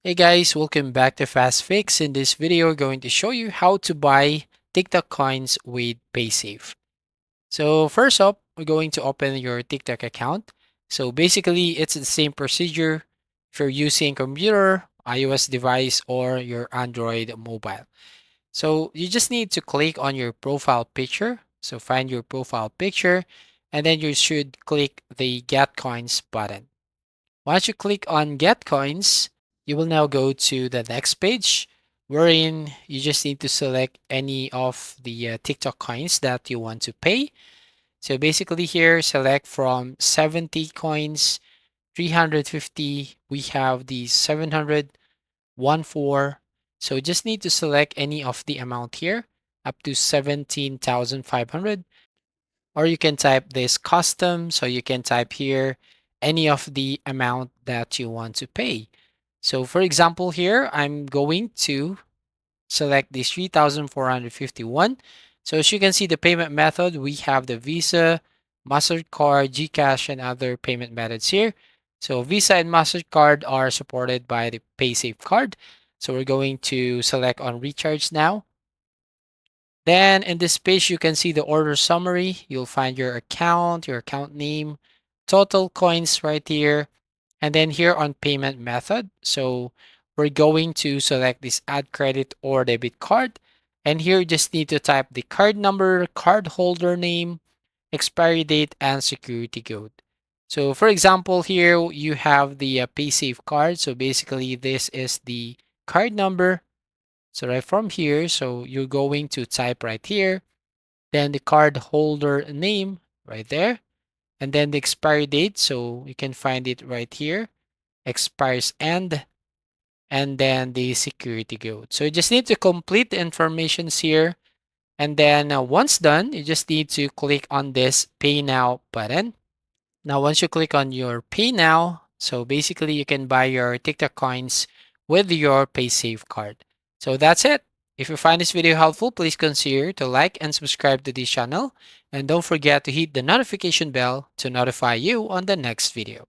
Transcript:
Hey guys, welcome back to Fast Fix. In this video, we're going to show you how to buy TikTok coins with Paysafe. So first up, we're going to open your TikTok account. So basically, it's the same procedure if you're using computer, iOS device, or your Android mobile. So you just need to click on your profile picture. So find your profile picture, and then you should click the Get Coins button. Once you click on Get Coins, you will now go to the next page wherein you just need to select any of the TikTok coins that you want to pay. So basically here, select from 70 coins, 350, we have the 700, 4. So just need to select any of the amount here up to 17,500, or you can type this custom. So you can type here any of the amount that you want to pay. So for example, here I'm going to select this 3,451. So as you can see, the payment method, we have the Visa, MasterCard, GCash, and other payment methods here. So Visa and MasterCard are supported by the Paysafe card. So we're going to select on recharge now. Then in this page, you can see the order summary. You'll find your account name, total coins right here, and then here on payment method. So we're going to select this add credit or debit card. And here you just need to type the card number, card holder name, expiry date, and security code. So for example, here you have the Paysafe card. So basically this is the card number. So right from here, so you're going to type right here, then the card holder name right there, and then the expiry date. So you can find it right here, expires and then the security code. So you just need to complete the informations here. And then once done, you just need to click on this Pay Now button. Now, once you click on your Pay Now, so basically you can buy your TikTok coins with your Paysafe card. So that's it. If you find this video helpful, please consider to like and subscribe to this channel. And don't forget to hit the notification bell to notify you on the next video.